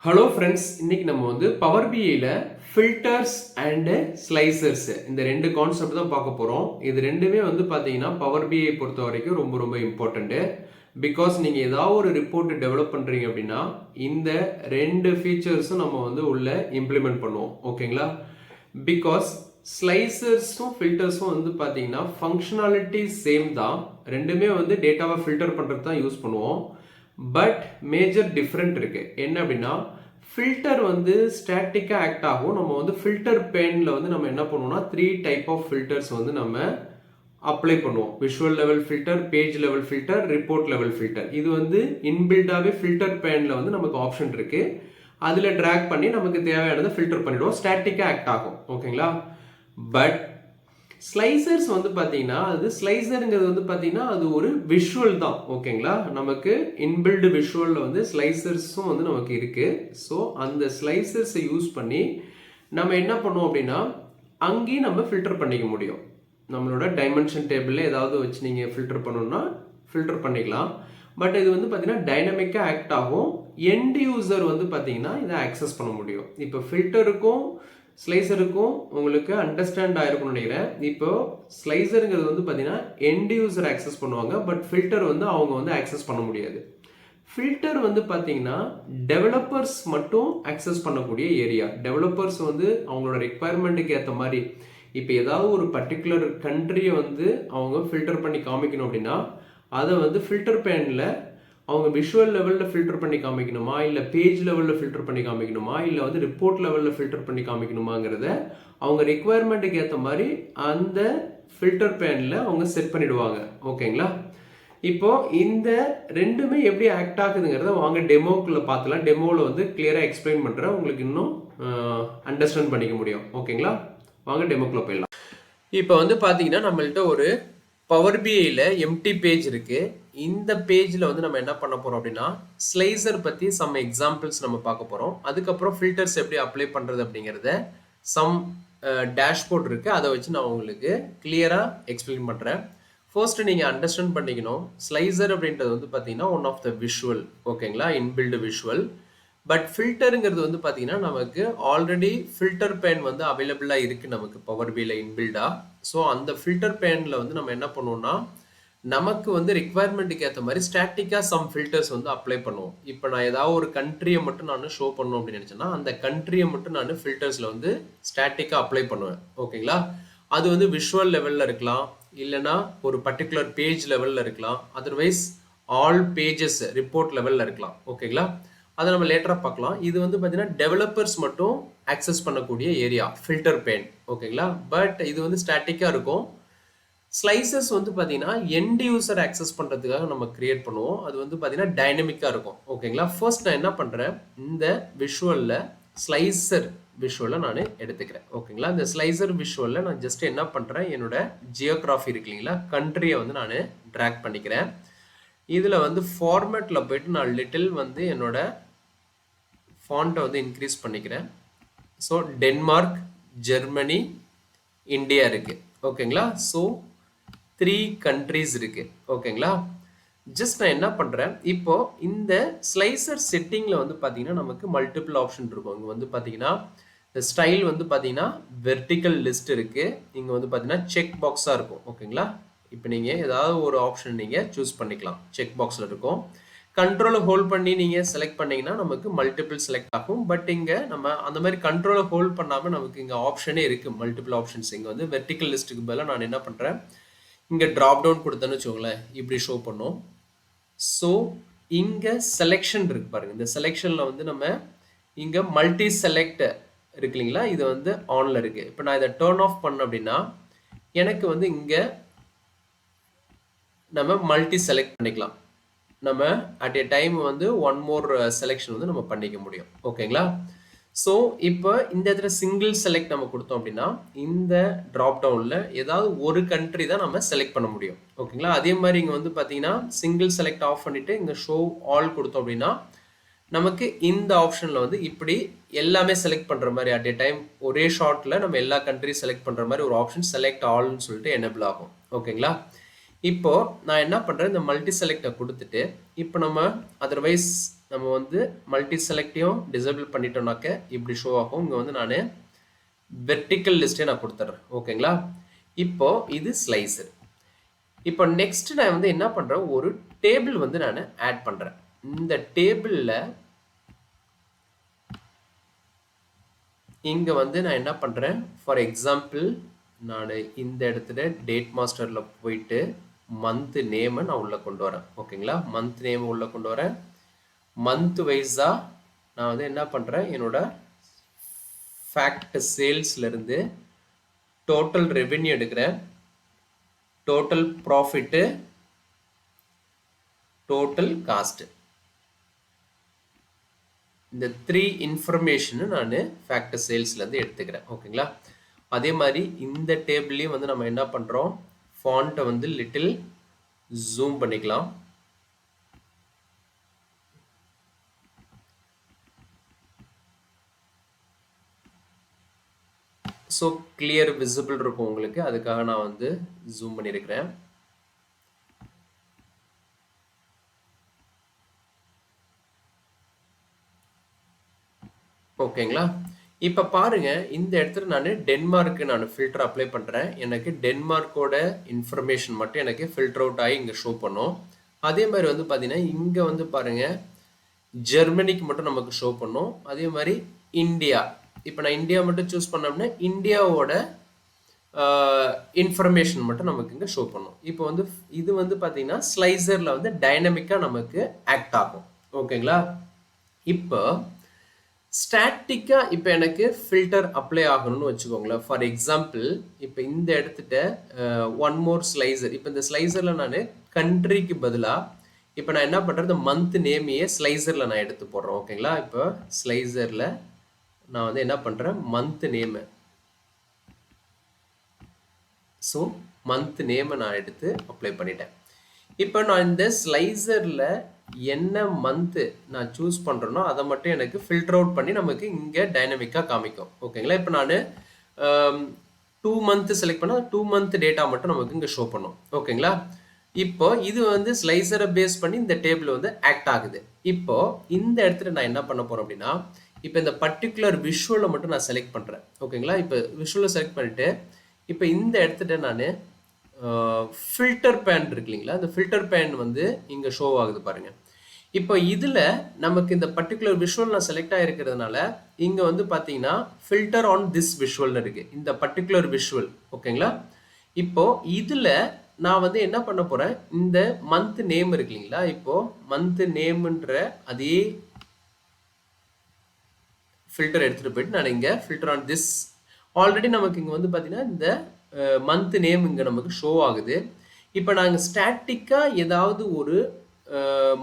Hello friends, இன்னைக்கு நம்ம வந்து பவர் பிஐல ஃபில்டர்ஸ் அண்ட் ஸ்லைசர்ஸ் இந்த ரெண்டு கான்செப்ட் தான் பார்க்க போகிறோம். இது ரெண்டுமே வந்து பார்த்தீங்கன்னா பவர் பிஐ பொறுத்த வரைக்கும் ரொம்ப ரொம்ப இம்பார்ட்டண்ட்டு. பிகாஸ் நீங்கள் ஏதாவது ஒரு ரிப்போர்ட் டெவலப் பண்ணுறீங்க அப்படின்னா இந்த ரெண்டு ஃபீச்சர்ஸும் நம்ம வந்து உள்ள இம்ப்ளிமெண்ட் பண்ணுவோம். ஓகேங்களா? பிகாஸ் ஸ்லைசர்ஸும் ஃபில்டர்ஸும் வந்து பார்த்தீங்கன்னா ஃபங்க்ஷனாலிட்டி சேம் தான். ரெண்டுமே வந்து டேட்டாவை ஃபில்டர் பண்ணுறது தான் யூஸ் பண்ணுவோம். பட் மேஜர் டிஃப்ரெண்ட் இருக்கு. என்ன அப்படின்னா, ஃபில்டர் வந்து ஸ்டாட்டிக்காக ஆக்ட் ஆகும். நம்ம வந்து ஃபில்டர் பேனில் வந்து நம்ம என்ன பண்ணுவோம்னா 3 டைப் ஆஃப் ஃபில்டர்ஸ் வந்து நம்ம அப்ளை பண்ணுவோம். Visual level filter, page level filter, report level filter. இது வந்து இன்பில்டாகவே ஃபில்டர் பேனில் வந்து நமக்கு ஆப்ஷன் இருக்கு. அதில் ட்ராக் பண்ணி நமக்கு தேவையானதை ஃபில்டர் பண்ணிடுவோம். ஸ்டாட்டிக்காக ஆக்ட் ஆகும். ஓகேங்களா? பட் ஸ்லைசர்ஸ் வந்து பார்த்தீங்கன்னா, அது ஸ்லைசருங்கிறது வந்து பார்த்தீங்கன்னா அது ஒரு விஷுவல் தான். ஓகேங்களா? நமக்கு இன்பில்டு விஷுவலில் வந்து ஸ்லைசர்ஸும் வந்து நமக்கு இருக்கு. ஸோ அந்த ஸ்லைசர்ஸை யூஸ் பண்ணி நம்ம என்ன பண்ணுவோம் அப்படின்னா, அங்கேயும் நம்ம ஃபில்டர் பண்ணிக்க முடியும். நம்மளோட டைமென்ஷன் டேபிளில் ஏதாவது வச்சு நீங்கள் ஃபில்டர் பண்ணணும்னா ஃபில்டர் பண்ணிக்கலாம். பட் இது வந்து பார்த்தீங்கன்னா டைனமிக்காக ஆக்ட் ஆகும். எண்ட் யூசர் வந்து பார்த்தீங்கன்னா இதை ஆக்சஸ் பண்ண முடியும். இப்போ ஃபில்டருக்கும் ஸ்லைசருக்கும் உங்களுக்கு அண்டர்ஸ்டாண்ட் ஆயிருக்கும்னு நினைக்கிறேன். இப்போ ஸ்லைசருங்கிறது வந்து பார்த்தீங்கன்னா எண்ட் யூசர் ஆக்சஸ் பண்ணுவாங்க. பட் ஃபில்டர் வந்து அவங்க வந்து ஆக்சஸ் பண்ண முடியாது. ஃபில்டர் வந்து பார்த்தீங்கன்னா டெவலப்பர்ஸ் மட்டும் ஆக்சஸ் பண்ணக்கூடிய ஏரியா. டெவலப்பர்ஸ் வந்து அவங்களோட ரெக்குவயர்மெண்ட்டுக்கு ஏற்ற மாதிரி இப்போ ஏதாவது ஒரு பர்டிகுலர் கண்ட்ரியை வந்து அவங்க ஃபில்டர் பண்ணி காமிக்கணும் அப்படின்னா அதை வந்து ஃபில்டர் பேனில் அவங்க விஷுவல் லெவலில் ஃபில்டர் பண்ணி காமிக்கணுமா, இல்லை பேஜ் லெவலில் ஃபில்டர் பண்ணி காமிக்கணுமா, இல்லை வந்து ரிப்போர்ட் லெவலில் ஃபில்டர் பண்ணி காமிக்கணுமாங்கிறத அவங்க ரெக்குவயர்மெண்ட்டுக்கு ஏற்ற மாதிரி அந்த ஃபில்டர் பேனில் அவங்க செட் பண்ணிடுவாங்க. ஓகேங்களா? இப்போ இந்த ரெண்டுமே எப்படி ஆக்ட் ஆகுதுங்கிறத வாங்க டெமோக்குள்ள பார்த்துலாம். டெமோவில் வந்து கிளியராக எக்ஸ்பிளைன் பண்ணுறேன். உங்களுக்கு இன்னும் அண்டர்ஸ்டாண்ட் பண்ணிக்க முடியும். ஓகேங்களா? வாங்க டெமோக்குள்ள போயிடலாம். இப்போ வந்து பார்த்தீங்கன்னா நம்மள்ட்ட ஒரு பவர் பிஐல எம்டி பேஜ் இருக்கு. இந்த பேஜில் வந்து நம்ம என்ன பண்ண போறோம் அப்படின்னா ஸ்லைசர் பற்றி சம் எக்ஸாம்பிள்ஸ் நம்ம பார்க்க போகிறோம். அதுக்கப்புறம் ஃபில்டர்ஸ் எப்படி அப்ளை பண்ணுறது அப்படிங்கிறத சம் டேஷ்போர்ட் இருக்குது, அதை வச்சு நான் உங்களுக்கு கிளியராக எக்ஸ்பிளைன் பண்ணுறேன். ஃபர்ஸ்ட் நீங்கள் அண்டர்ஸ்டாண்ட் பண்ணிக்கணும், ஸ்லைசர் அப்படின்றது வந்து பார்த்தீங்கன்னா ஒன் ஆஃப் த விஷுவல். ஓகேங்களா? Inbuilt visual. பட் ஃபில்டருங்கிறது வந்து பார்த்தீங்கன்னா நமக்கு ஆல்ரெடி ஃபில்டர் பேன் வந்து அவைலபிளாக இருக்குது நமக்கு பவர் பிஐல இன்பில்டாக. ஸோ அந்த ஃபில்டர் பேனில் வந்து நம்ம என்ன பண்ணுவோம்னா நமக்கு வந்து ரிக்வயர்மெண்ட்டுக்கு ஏற்ற மாதிரி ஸ்டாட்டிக்காக சம் ஃபில்டர்ஸ் வந்து அப்ளை பண்ணுவோம். இப்போ நான் ஏதாவது ஒரு கண்ட்ரியை மட்டும் நான் ஷோ பண்ணணும் அப்படின்னு நினச்சேன்னா அந்த கண்ட்ரியை மட்டும் நான் ஃபில்டர்ஸில் வந்து ஸ்டாட்டிக்காக அப்ளை பண்ணுவேன். ஓகேங்களா? அது வந்து விஷுவல் லெவலில் இருக்கலாம், இல்லைனா ஒரு பர்டிகுலர் பேஜ் லெவலில் இருக்கலாம், அதர்வைஸ் ஆல் பேஜஸ் ரிப்போர்ட் லெவலில் இருக்கலாம். ஓகேங்களா? அதை நம்ம லேட்டராக பார்க்கலாம். இது வந்து பார்த்தீங்கன்னா டெவலப்பர்ஸ் மட்டும் ஆக்சஸ் பண்ணக்கூடிய ஏரியா ஃபில்டர் பேன். ஓகேங்களா? பட் இது வந்து ஸ்டாட்டிக்காக இருக்கும். ஸ்லைசஸ் வந்து பார்த்தீங்கன்னா எண்ட் யூசர் ஆக்சஸ் பண்ணுறதுக்காக நம்ம கிரியேட் பண்ணுவோம். அது வந்து பார்த்தீங்கன்னா டைனமிக்காக இருக்கும். ஓகேங்களா? ஃபர்ஸ்ட் நான் என்ன பண்ணுறேன், இந்த விஷுவலில் ஸ்லைசர் விஷுவலை நான் எடுத்துக்கிறேன். ஓகேங்களா? இந்த ஸ்லைசர் விஷுவலில் நான் ஜஸ்ட் என்ன பண்ணுறேன், என்னோட ஜியோகிராஃபி இருக்கு இல்லைங்களா, கண்ட்ரியை வந்து நான் ட்ராக் பண்ணிக்கிறேன். இதில் வந்து ஃபார்மேட்டில் போயிட்டு நான் லிட்டில் வந்து என்னோட ஃபாண்ட்டை வந்து இன்க்ரீஸ் பண்ணிக்கிறேன். ஸோ டென்மார்க், ஜெர்மனி, இந்தியா இருக்குது. ஓகேங்களா? ஸோ 3 கண்ட்ரீஸ் இருக்குது. ஓகேங்களா? ஜஸ்ட் நான் என்ன பண்ணுறேன், இப்போ இந்த ஸ்லைசர் செட்டிங்கில் வந்து பார்த்தீங்கன்னா நமக்கு மல்டிபிள் ஆப்ஷன் இருக்கும். இங்கே வந்து பார்த்தீங்கன்னா இந்த ஸ்டைல் வந்து பார்த்தீங்கன்னா வெர்டிக்கல் லிஸ்ட் இருக்குது. இங்கே வந்து பார்த்தீங்கன்னா செக் பாக்ஸாக இருக்கும். ஓகேங்களா? இப்போ நீங்கள் ஏதாவது ஒரு ஆப்ஷன் நீங்கள் சூஸ் பண்ணிக்கலாம். செக் பாக்ஸில் இருக்கும். கண்ட்ரோலை ஹோல்ட் பண்ணி நீங்கள் செலக்ட் பண்ணிங்கன்னா நமக்கு மல்டிபிள் செலக்ட் ஆகும். பட் இங்கே நம்ம அந்த மாதிரி கண்ட்ரோலை ஹோல்ட் பண்ணாமல் நமக்கு இங்கே ஆப்ஷனே இருக்குது, மல்டிபிள் ஆப்ஷன்ஸ். இங்கே வந்து வெர்டிக்கல் லிஸ்ட்டுக்கு பதிலாக நான் என்ன பண்ணுறேன், இங்கே ட்ராப் டவுன் கொடுத்தேன்னு வச்சுக்கோங்களேன், இப்படி ஷோ பண்ணும். ஸோ இங்கே செலெக்ஷன் இருக்குது பாருங்கள். இந்த செலெக்ஷனில் வந்து நம்ம இங்கே மல்டி செலக்ட் இருக்கு இல்லைங்களா, இது வந்து ஆனில் இருக்குது. இப்போ நான் இதை டர்ன் ஆஃப் பண்ண அப்படின்னா எனக்கு வந்து இங்கே நம்ம மல்டி செலக்ட் பண்ணிக்கலாம். நம்ம அட் ஏ டைம் வந்து ஒன் மோர் செலெக்ஷன் வந்து நம்ம பண்ணிக்க முடியும். ஓகேங்களா? ஸோ இப்போ இந்த இடத்துல சிங்கிள் செலக்ட் நம்ம கொடுத்தோம் அப்படின்னா இந்த ட்ராப் டவுனில் ஏதாவது ஒரு கண்ட்ரி தான் நம்ம செலக்ட் பண்ண முடியும். ஓகேங்களா? அதே மாதிரி இங்கே வந்து பார்த்தீங்கன்னா சிங்கிள் செலக்ட் ஆஃப் பண்ணிவிட்டு இங்கே ஷோ ஆல் கொடுத்தோம் அப்படின்னா நமக்கு இந்த ஆப்ஷனில் வந்து இப்படி எல்லாமே செலக்ட் பண்ணுற மாதிரி அட் ஏ டைம் ஒரே ஷார்ட்டில் நம்ம எல்லா கண்ட்ரியும் செலக்ட் பண்ணுற மாதிரி ஒரு ஆப்ஷன் செலக்ட் ஆல்னு சொல்லிட்டு எனேபிள் ஆகும். ஓகேங்களா? இப்போ நான் என்ன பண்ணுறேன், இந்த மல்டி செலக்டை கொடுத்துட்டு இப்போ நம்ம அதர்வைஸ் நம்ம வந்து மல்டி செலக்டையும் டிசேபிள் பண்ணிட்டோம்னாக்க இப்படி ஷோ ஆகும். இங்கே வந்து நான் வெர்டிக்கல் லிஸ்ட்டே நான் கொடுத்துட்றேன். ஓகேங்களா? இப்போ இது ஸ்லைசர். இப்போ நெக்ஸ்ட் நான் வந்து என்ன பண்ணுறேன், ஒரு டேபிள் வந்து நான் ஆட் பண்ணுறேன். இந்த டேபிளில் இங்கே வந்து நான் என்ன பண்ணுறேன், ஃபார் எக்ஸாம்பிள் நான் இந்த இடத்துல டேட் மாஸ்டரில் போயிட்டு மந்த் நேமை நான் உள்ளே கொண்டு வரேன். ஓகேங்களா? மந்த் நேம் உள்ளே கொண்டு வரேன். மந்த் வைஸாக நான் வந்து என்ன பண்ணுறேன், என்னோட ஃபேக்ட் சேல்ஸ்லேருந்து டோட்டல் ரெவென்யூ எடுக்கிறேன், டோட்டல் ப்ராஃபிட்டு, டோட்டல் காஸ்ட். இந்த 3 இன்ஃபர்மேஷனு நான் ஃபேக்டர் சேல்ஸ்லேருந்து எடுத்துக்கிறேன். ஓகேங்களா? அதே மாதிரி இந்த டேபிள்லையும் வந்து நம்ம என்ன பண்ணுறோம், ஃபாண்ட்டை வந்து லிட்டில் ஜூம் பண்ணிக்கலாம். ஸோ கிளியர் விசிபிள் இருக்கும் உங்களுக்கு, அதுக்காக நான் வந்து ஜூம் பண்ணியிருக்கிறேன். ஓகேங்களா? இப்போ பாருங்க, இந்த இடத்துல நான் டென்மார்க்கு நான் ஃபில்டர் அப்ளை பண்ணுறேன். எனக்கு டென்மார்க்கோட இன்ஃபர்மேஷன் மட்டும் எனக்கு ஃபில்டர் அவுட் ஆகி இங்கே ஷோ பண்ணும். அதே மாதிரி வந்து பார்த்தீங்கன்னா இங்கே வந்து பாருங்க, ஜெர்மனிக்கு மட்டும் நமக்கு ஷோ பண்ணும். அதே மாதிரி இந்தியா, இப்போ நான் இந்தியா மட்டும் சூஸ் பண்ணோம்னா இந்தியாவோட இன்ஃபர்மேஷன் மட்டும் நமக்கு இங்கே ஷோ பண்ணும். இப்போ வந்து இது வந்து பார்த்தீங்கன்னா ஸ்லைசரில் வந்து டைனமிக்காக நமக்கு ஆக்ட் ஆகும். ஓகேங்களா? இப்போ ஸ்டாட்டிக்காக இப்போ எனக்கு ஃபில்டர் அப்ளை ஆகணும்னு வச்சுக்கோங்களேன். ஃபார் எக்ஸாம்பிள் இப்போ இந்த இடத்துட்ட ஒன் மோர் ஸ்லைசர், இப்போ இந்த ஸ்லைசரில் நான் கண்ட்ரிக்கு பதிலாக இப்போ நான் என்ன பண்ணுறேன், இந்த மந்த் நேமையே ஸ்லைசரில் நான் எடுத்து போடுறேன். ஓகேங்களா? இப்போ ஸ்லைசரில் நான் வந்து என்ன பண்ணுறேன், மந்த் நேமு, ஸோ மந்த் நேமை நான் எடுத்து அப்ளை பண்ணிட்டேன். இப்போ நான் இந்த ஸ்லைசரில் என்ன மந்த்து நான் சூஸ் பண்ணுறேனோ அதை மட்டும் எனக்கு ஃபில்டர் அவுட் பண்ணி நமக்கு இங்கே டைனமிக்காக காமிக்கும். ஓகேங்களா? இப்போ நான் 2 மந்த்து செலக்ட் பண்ணால் 2 மந்த் டேட்டா மட்டும் நமக்கு இங்கே ஷோ பண்ணும். ஓகேங்களா? இப்போ இது வந்து ஸ்லைசரை பேஸ் பண்ணி இந்த டேபிள் வந்து ஆக்ட் ஆகுது. இப்போ இந்த இடத்துல நான் என்ன பண்ண போகிறேன் அப்படின்னா, இப்போ இந்த பர்டிகுலர் விஷுவலை மட்டும் நான் செலக்ட் பண்ணுறேன். ஓகேங்களா? இப்போ விஷுவலை செலக்ட் பண்ணிவிட்டு இப்போ இந்த இடத்துல நான் ஃபில்டர் பேன் இருக்கு இல்லைங்களா, இந்த ஃபில்டர் பேன் வந்து இங்கே ஷோ ஆகுது பாருங்கள். இப்போ இதில் நமக்கு இந்த பர்டிகுலர் விஷுவல் நான் செலக்ட் ஆகிருக்கிறதுனால இங்கே வந்து பார்த்தீங்கன்னா ஃபில்டர் ஆன் திஸ் விஷுவல்னு இருக்குது, இந்த பர்டிகுலர் விஷுவல். ஓகேங்களா? இப்போ இதில் நான் வந்து என்ன பண்ண போகிறேன், இந்த மந்த் நேம் இருக்கு இல்லைங்களா, இப்போது மந்த் நேம்ன்ற அதே ஃபில்டர் எடுத்துகிட்டு போயிட்டு நான் இங்கே ஃபில்டர் ஆன் திஸ், ஆல்ரெடி நமக்கு இங்கே வந்து பார்த்தீங்கன்னா இந்த மந்த் நேம் இங்கே நமக்கு ஷோ ஆகுது. இப்போ நாங்கள் ஸ்டாட்டிக்காக ஏதாவது ஒரு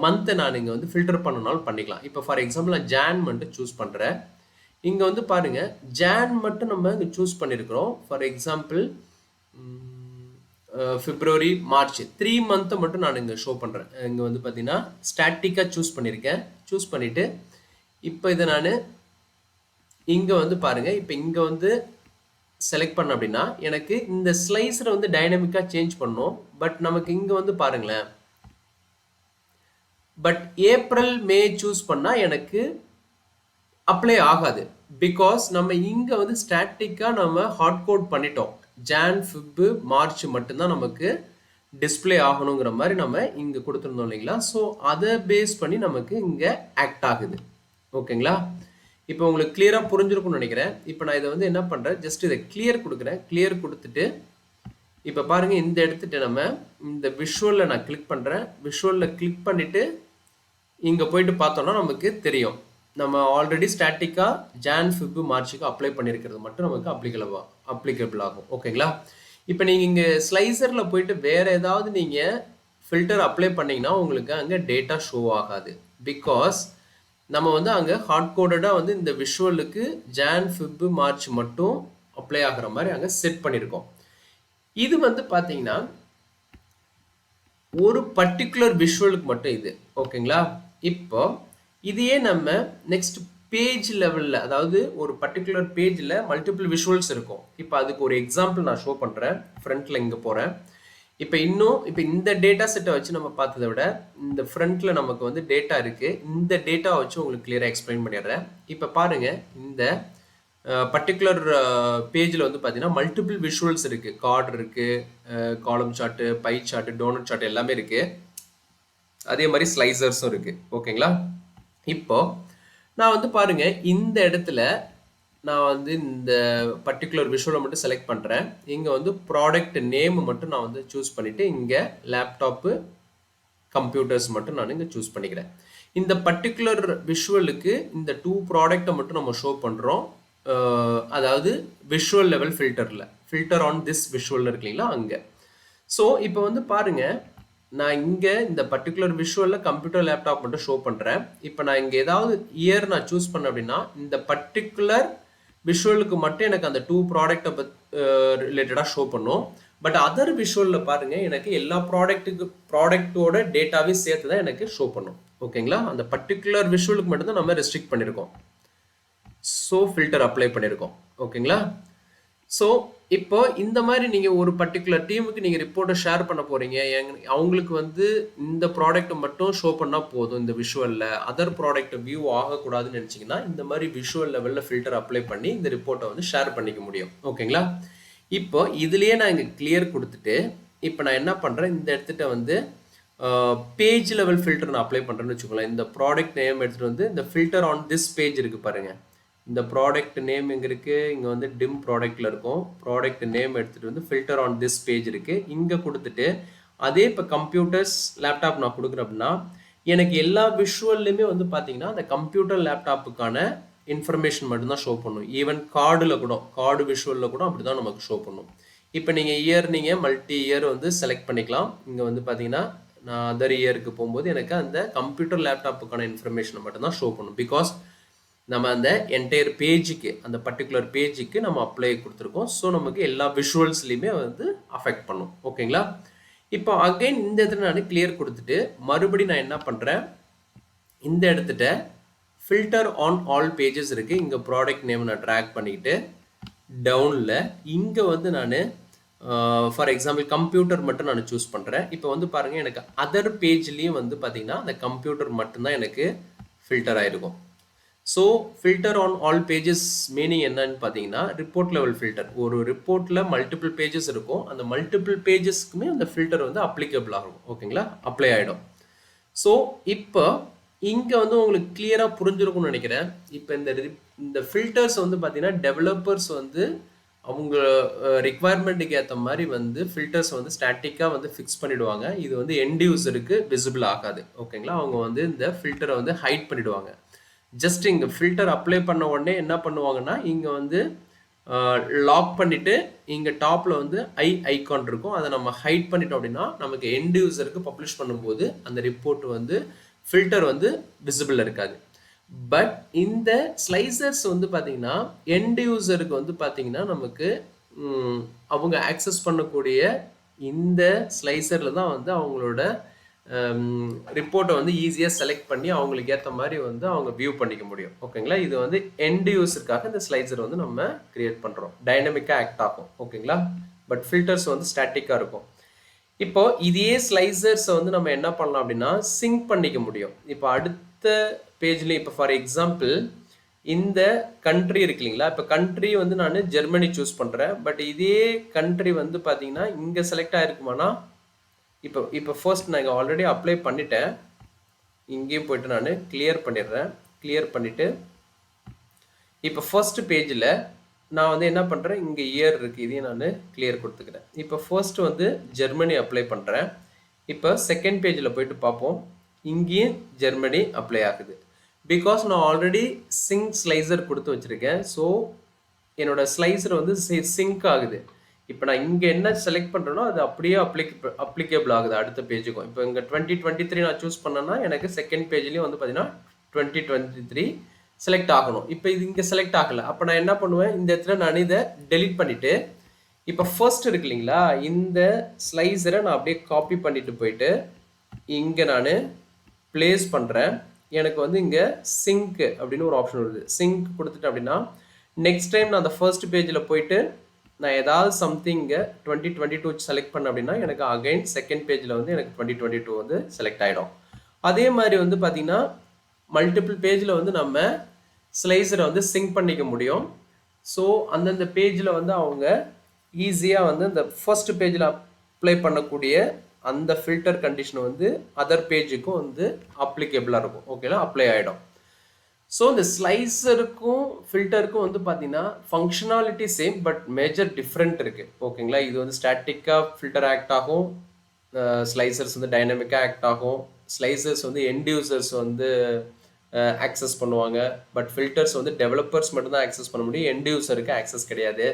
மந்த்தை நான் இங்கே வந்து ஃபில்டர் பண்ணனாலும் பண்ணிக்கலாம். இப்போ ஃபார் எக்ஸாம்பிள் நான் ஜான் மட்டும் சூஸ் பண்ணுறேன். இங்கே வந்து பாருங்கள், ஜான் மட்டும் நம்ம இங்கே சூஸ் பண்ணியிருக்கிறோம். ஃபார் எக்ஸாம்பிள் பிப்ரவரி, மார்ச் 3 மந்த்தை மட்டும் நான் இங்கே ஷோ பண்ணுறேன். இங்கே வந்து பார்த்தீங்கன்னா ஸ்டாட்டிக்காக சூஸ் பண்ணியிருக்கேன். சூஸ் பண்ணிவிட்டு இப்போ இதை நான் இங்கே வந்து பாருங்கள், இப்போ இங்கே வந்து செலக்ட் பண்ண அப்படின்னா எனக்கு இந்த ஸ்லைஸரை வந்து டைனமிக்காக சேஞ்ச் பண்ணோம். பட் நமக்கு இங்கே வந்து பாருங்களேன், பட் ஏப்ரல் மே சூஸ் பண்ணால் எனக்கு அப்ளை ஆகாது. பிகாஸ் நம்ம இங்கே வந்து ஸ்டாட்டிக்காக நம்ம ஹாட் கோட் பண்ணிட்டோம். ஜான், ஃபிப், மார்ச் மட்டும்தான் நமக்கு டிஸ்பிளே ஆகணுங்கிற மாதிரி நம்ம இங்கே கொடுத்துருந்தோம் இல்லைங்களா. ஸோ அதை பேஸ் பண்ணி நமக்கு இங்கே ஆக்ட் ஆகுது. ஓகேங்களா? இப்போ உங்களுக்கு கிளியராக புரிஞ்சிருக்கும்னு நினைக்கிறேன். இப்போ நான் இதை வந்து என்ன பண்ணுறேன், ஜஸ்ட் இதை கிளியர் கொடுக்குறேன். கிளியர் கொடுத்துட்டு இப்போ பாருங்கள், இந்த இடத்துட்டு நம்ம இந்த விஷுவலில் நான் கிளிக் பண்ணுறேன். விஷுவலில் கிளிக் பண்ணிவிட்டு இங்கே போயிட்டு பார்த்தோன்னா நமக்கு தெரியும், நம்ம ஆல்ரெடி ஸ்டாட்டிக்காக ஜான், ஃபிப், மார்ச்சுக்கு அப்ளை பண்ணியிருக்கிறது மட்டும் நமக்கு அப்ளிகபிள் ஆகும். ஓகேங்களா? இப்போ நீங்கள் இங்கே ஸ்லைசரில் போயிட்டு வேறு ஏதாவது நீங்கள் ஃபில்டர் அப்ளை பண்ணிங்கன்னா உங்களுக்கு அங்கே டேட்டா ஷோ ஆகாது. பிகாஸ் நம்ம வந்து அங்கே ஹார்ட் கோடடாக வந்து இந்த விஷுவலுக்கு ஜான், ஃபிப், மார்ச் மட்டும் அப்ளை ஆகிற மாதிரி அங்கே செட் பண்ணியிருக்கோம். இது வந்து பார்த்தீங்கன்னா ஒரு பர்டிகுலர் விஷுவலுக்கு மட்டும் இது. ஓகேங்களா? இப்போ இதையே நம்ம நெக்ஸ்ட் பேஜ் லெவலில், அதாவது ஒரு பர்டிகுலர் பேஜில் மல்டிபிள் விஷுவல்ஸ் இருக்கும். இப்போ அதுக்கு ஒரு எக்ஸாம்பிள் நான் ஷோ பண்ணுறேன். ஃப்ரண்ட்டில் இங்கே போகிறேன். இப்போ இந்த டேட்டா செட்டை வச்சு நம்ம பார்த்ததை விட இந்த ஃப்ரண்ட்டில் நமக்கு வந்து டேட்டா இருக்குது. இந்த டேட்டா வச்சு உங்களுக்கு கிளியராக எக்ஸ்பிளைன் பண்ணிடுறேன். இப்போ பாருங்கள், இந்த பர்டிகுலர் பேஜில் வந்து பார்த்தீங்கன்னா மல்டிபிள் விஷுவல்ஸ் இருக்குது. கார்டு இருக்குது, column chart, pie chart, donut chart எல்லாமே இருக்குது. அதே மாதிரி ஸ்லைசர்ஸும் இருக்குது. ஓகேங்களா? இப்போ நான் வந்து பாருங்கள், இந்த இடத்துல நான் வந்து இந்த பர்டிகுலர் விஷுவலை மட்டும் செலக்ட் பண்ணுறேன். இங்கே வந்து ப்ராடக்ட் நேம் மட்டும் நான் வந்து சூஸ் பண்ணிவிட்டு இங்கே லேப்டாப்பு கம்ப்யூட்டர்ஸ் மட்டும் நான் இங்கே சூஸ் பண்ணிக்கிறேன். இந்த பர்டிகுலர் விஷுவலுக்கு இந்த 2 ப்ராடக்டை மட்டும் நம்ம ஷோ பண்ணுறோம். அதாவது விஷுவல் லெவல் ஃபில்டரில், ஃபில்டர் ஆன் திஸ் விஷுவல் இருக்கு இல்லைங்களா, அங்கே. ஸோ இப்போ வந்து பாருங்கள், நான் இங்கே இந்த பர்டிகுலர் விஷுவலில் கம்ப்யூட்டர் லேப்டாப் மட்டும் ஷோ பண்ணுறேன். இப்போ நான் இங்கே ஏதாவது இயர் நான் சூஸ் பண்ணேன் அப்படின்னா இந்த பர்டிகுலர் விஷுவலுக்கு மட்டும் எனக்கு அந்த 2 ப்ராடக்டை ரிலேட்டடாக ஷோ பண்ணும். பட் அதர் விஷுவலில் பாருங்கள், எனக்கு எல்லா ப்ராடக்டோட டேட்டாவே சேர்த்து தான் எனக்கு ஷோ பண்ணும். ஓகேங்களா? அந்த பர்டிகுலர் விஷுவலுக்கு மட்டும்தான் நம்ம ரெஸ்ட்ரிக்ட் பண்ணியிருக்கோம். ஸோ ஃபில்டர் அப்ளை பண்ணியிருக்கோம். ஓகேங்களா? ஸோ இப்போ இந்த மாதிரி நீங்கள் ஒரு பர்டிகுலர் டீமுக்கு நீங்கள் ரிப்போர்ட்டை ஷேர் பண்ண போகிறீங்க. அவங்களுக்கு வந்து இந்த ப்ராடக்ட்டை மட்டும் ஷோ பண்ணால் போதும் இந்த விஷுவலில், அதர் ப்ராடக்ட்டை வியூ ஆகக்கூடாதுன்னு நினச்சிங்கன்னா இந்த மாதிரி விஷுவல் லெவலில் ஃபில்டர் அப்ளை பண்ணி இந்த ரிப்போர்ட்டை வந்து ஷேர் பண்ணிக்க முடியும். ஓகேங்களா? இப்போ இதுலேயே நான் இங்கே கிளியர் கொடுத்துட்டு இப்போ நான் என்ன பண்ணுறேன், இந்த இடத்துட்ட வந்து பேஜ் லெவல் ஃபில்டர் நான் அப்ளை பண்ணுறேன்னு வச்சுக்கோங்களேன். இந்த ப்ராடக்ட் நேம் எடுத்துகிட்டு வந்து இந்த ஃபில்டர் ஆன் திஸ் பேஜ் இருக்குது பாருங்கள். இந்த ப்ராடக்ட் நேம் எங்கே இருக்குது, இங்கே வந்து டிம் ப்ராடக்டில் இருக்கும். ப்ராடக்ட் நேம் எடுத்துகிட்டு வந்து ஃபில்டர் ஆன் திஸ் பேஜ் இருக்குது, இங்கே கொடுத்துட்டு அதே இப்போ கம்ப்யூட்டர்ஸ் லேப்டாப் நான் கொடுக்குறேன் அப்படின்னா எனக்கு எல்லா விஷுவல்லையுமே வந்து பார்த்தீங்கன்னா அந்த கம்ப்யூட்டர் லேப்டாப்புக்கான இன்ஃபர்மேஷன் மட்டும்தான் ஷோ பண்ணும். ஈவன் கார்டில் கூட, கார்டு விஷுவலில் கூட அப்படி தான் நமக்கு ஷோ பண்ணும். இப்போ நீங்கள் மல்டி இயர் வந்து செலக்ட் பண்ணிக்கலாம். இங்கே வந்து பார்த்தீங்கன்னா நான் அதர் இயருக்கு போகும்போது எனக்கு அந்த கம்ப்யூட்டர் லேப்டாப்புக்கான இன்ஃபர்மேஷனை மட்டும்தான் ஷோ பண்ணும். பிகாஸ் நம்ம அந்த என்டையர் பேஜுக்கு, அந்த பர்டிகுலர் பேஜுக்கு நம்ம அப்ளை கொடுத்துருக்கோம். ஸோ நமக்கு எல்லா விஷுவல்ஸ்லையுமே வந்து அஃபெக்ட் பண்ணும். ஓகேங்களா? இப்போ அகைன் இந்த இடத்துல நான் கிளியர் கொடுத்துட்டு மறுபடியும் நான் என்ன பண்ணுறேன், இந்த இடத்துட்ட ஃபில்டர் ஆன் ஆல் பேஜஸ் இருக்குது. இங்கே ப்ராடக்ட் நேம் நான் ட்ராக் பண்ணிக்கிட்டு டவுனில் இங்கே வந்து நான் ஃபார் எக்ஸாம்பிள் கம்ப்யூட்டர் மட்டும் நான் சூஸ் பண்ணுறேன். இப்போ வந்து பாருங்கள், எனக்கு அதர் பேஜ்லேயும் வந்து பார்த்தீங்கன்னா அந்த கம்ப்யூட்டர் மட்டும்தான் எனக்கு ஃபில்டர் ஆகிருக்கும். So filter on all pages meaning என்னன்னு பார்த்தீங்கன்னா ரிப்போர்ட் லெவல் ஃபில்டர். ஒரு ரிப்போர்ட்டில் மல்டிபிள் பேஜஸ் இருக்கும், அந்த மல்டிபிள் பேஜஸ்க்குமே அந்த ஃபில்டர் வந்து அப்ளிகபிள் ஆகும். ஓகேங்களா? அப்ளை ஆகிடும். ஸோ இப்போ இங்கே வந்து உங்களுக்கு கிளியராக புரிஞ்சிருக்கும்னு நினைக்கிறேன். இப்போ இந்த ஃபில்டர்ஸ் வந்து பார்த்தீங்கன்னா டெவலப்பர்ஸ் வந்து அவங்க ரிக்வயர்மெண்ட்டுக்கு ஏற்ற மாதிரி வந்து ஃபில்டர்ஸ் வந்து ஸ்டாட்டிக்காக வந்து ஃபிக்ஸ் பண்ணிவிடுவாங்க. இது வந்து எண்ட் யூஸருக்கு விசிபிள் ஆகாது. ஓகேங்களா? அவங்க வந்து இந்த ஃபில்டரை வந்து ஹைட் பண்ணிவிடுவாங்க. ஜஸ்ட் இங்கே ஃபில்டர் அப்ளை பண்ண உடனே என்ன பண்ணுவாங்கன்னா இங்கே வந்து லாக் பண்ணிவிட்டு இங்கே டாப்பில் வந்து ஐகான் இருக்கும், அதை நம்ம ஹைட் பண்ணிட்டோம் அப்படின்னா நமக்கு எண்ட் யூஸருக்கு பப்ளிஷ் பண்ணும்போது அந்த ரிப்போர்ட் வந்து ஃபில்டர் வந்து விசிபிள் இருக்காது. பட் இந்த ஸ்லைசர்ஸ் வந்து பார்த்தீங்கன்னா எண்ட் யூஸருக்கு வந்து பார்த்தீங்கன்னா நமக்கு அவங்க ஆக்சஸ் பண்ணக்கூடிய இந்த ஸ்லைசரில் தான் வந்து அவங்களோட ரிப்போர்ட்டை வந்து ஈஸியாக செலக்ட் பண்ணி அவங்களுக்கு ஏற்ற மாதிரி வந்து அவங்க வியூ பண்ணிக்க முடியும். ஓகேங்களா? இது வந்து எண்ட் யூஸருக்காக இந்த ஸ்லைசர் வந்து நம்ம கிரியேட் பண்ணுறோம். டைனமிக்காக ஆக்ட் ஆகும். ஓகேங்களா? பட் ஃபில்டர்ஸ் வந்து ஸ்டாட்டிக்காக இருக்கும். இப்போ இதே ஸ்லைசர்ஸை வந்து நம்ம என்ன பண்ணலாம் அப்படின்னா சிங்க் பண்ணிக்க முடியும். இப்போ அடுத்த பேஜ்லேயும் இப்போ ஃபார் எக்ஸாம்பிள் இந்த கண்ட்ரி இருக்கு இல்லைங்களா, இப்போ கண்ட்ரி வந்து நான் ஜெர்மனி சூஸ் பண்ணுறேன். பட் இதே கண்ட்ரி வந்து பார்த்தீங்கன்னா இங்கே செலக்ட் ஆகிருக்குமானா இப்போ ஃபர்ஸ்ட் நான் இங்கே ஆல்ரெடி அப்ளை பண்ணிட்டேன். இங்கேயும் போய்ட்டு நான் கிளியர் பண்ணிடுறேன். கிளியர் பண்ணிவிட்டு இப்போ ஃபர்ஸ்ட் பேஜில் நான் வந்து என்ன பண்ணுறேன், இங்கே இயர் இருக்குது, இதையும் நான் கிளியர் கொடுத்துக்கிறேன். இப்போ ஃபர்ஸ்ட் வந்து ஜெர்மனி அப்ளை பண்ணுறேன். இப்போ செகண்ட் பேஜில் போய்ட்டு பார்ப்போம். இங்கேயும் ஜெர்மனி அப்ளை ஆகுது. பிகாஸ் நான் ஆல்ரெடி சிங்க் ஸ்லைசர் கொடுத்து வச்சுருக்கேன். ஸோ என்னோடய ஸ்லைசர் வந்து சிங்க் ஆகுது. இப்போ நான் இங்கே என்ன செலக்ட் பண்ணுறேனோ அது அப்படியே அப்ளிகேபிள் ஆகுது அடுத்த பேஜுக்கும். இப்போ இங்கே 2023 நான் சூஸ் பண்ணேன்னா எனக்கு செகண்ட் பேஜ்லேயும் வந்து பார்த்தீங்கன்னா 2023 செலக்ட் ஆகணும். இப்போ இது இங்கே செலக்ட் ஆகலை. அப்போ நான் என்ன பண்ணுவேன், இந்த இடத்துல நான் இதை டெலிட் பண்ணிவிட்டு இப்போ ஃபர்ஸ்ட் இருக்கு இல்லைங்களா, இந்த ஸ்லைசரை நான் அப்படியே காப்பி பண்ணிட்டு போயிட்டு இங்கே நான் பிளேஸ் பண்ணுறேன். எனக்கு வந்து இங்கே சிங்க் அப்படின்னு ஒரு ஆப்ஷன் வருது. சிங்க் கொடுத்துட்டு அப்படின்னா நெக்ஸ்ட் டைம் நான் அந்த ஃபர்ஸ்ட் பேஜில் போயிட்டு நான் ஏதாவது சம்திங்கை 2022 செலக்ட் பண்ண அப்படின்னா எனக்கு அகைன் செகண்ட் பேஜில் வந்து எனக்கு 2022 வந்து செலக்ட் ஆகிடும். அதே மாதிரி வந்து பார்த்தீங்கன்னா மல்டிபிள் பேஜில் வந்து நம்ம ஸ்லைஸரை வந்து சிங்க் பண்ணிக்க முடியும். ஸோ அந்தந்த பேஜில் வந்து அவங்க ஈஸியாக வந்து இந்த ஃபர்ஸ்ட் பேஜில் அப்ளை பண்ணக்கூடிய அந்த ஃபில்டர் கண்டிஷன் வந்து அதர் பேஜுக்கும் வந்து அப்ளிகேபிளாக இருக்கும். ஓகேங்களா, அப்ளை ஆகிடும். ஸோ இந்த ஸ்லைசருக்கும் ஃபில்டருக்கும் வந்து பார்த்தீங்கன்னா functionality same, but major different இருக்குது. ஓகேங்களா, இது வந்து ஸ்டாட்டிக்காக ஃபில்டர் ஆக்ட் ஆகும், ஸ்லைசர்ஸ் வந்து டைனமிக்காக ஆக்ட் ஆகும். ஸ்லைசர்ஸ் வந்து எண்ட் யூசர்ஸ் வந்து ஆக்சஸ் பண்ணுவாங்க, பட் ஃபில்டர்ஸ் வந்து டெவலப்பர்ஸ் மட்டும்தான் ஆக்சஸ் பண்ண முடியும், எண்ட் யூசருக்கு ஆக்சஸ் கிடையாது.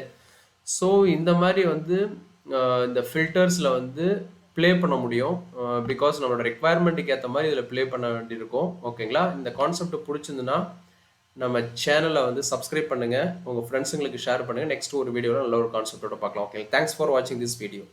ஸோ இந்த மாதிரி வந்து இந்த ஃபில்டர்ஸில் வந்து ப்ளே பண்ண முடியும். பிகாஸ் நம்மளோட ரெக்குவயர்மெண்ட்டுக்கு ஏற்ற மாதிரி இதில் ப்ளே பண்ண வேண்டியிருக்கும். ஓகேங்களா, இந்த கான்செப்ட் பிடிச்சிருந்துன்னா நம்ம சேனலை வந்து சப்ஸ்கிரைப் பண்ணுங்கள், உங்கள் ஃப்ரெண்ட்ஸுங்களுக்கு ஷேர் பண்ணுங்கள். நெக்ஸ்ட் ஒரு வீடியோவில் நல்ல ஒரு கான்செப்டோட பார்க்கலாம். ஓகே, தேங்க்ஸ் ஃபார் வாட்சிங் திஸ் வீடியோ.